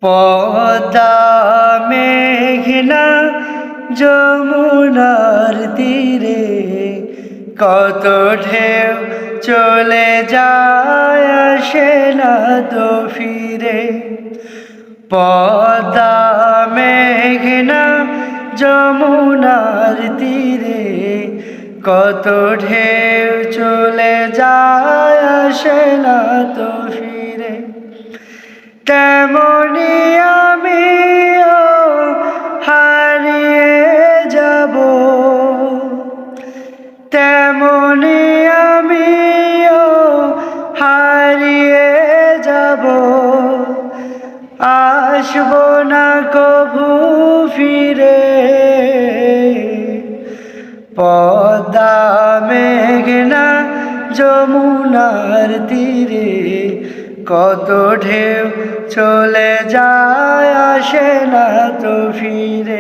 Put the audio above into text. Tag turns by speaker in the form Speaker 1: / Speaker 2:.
Speaker 1: পদ্মা মেঘনা যমুনার তীরে কত ঢেউ চলে যায় আসে না তো ফিরে। পদ্মা মেঘনা যমুনার তীরে কত ঢেউ চলে যায় আসে না তো ফিরে। তেমনি আমিও হারিয়ে যাব, তেমনি আমিও হারিয়ে যাব, আসব না কভু ফিরে। পদ্মা মেঘনা যমুনার তীরে কত ঢেউ চলে যায় আসে না তো ফিরে।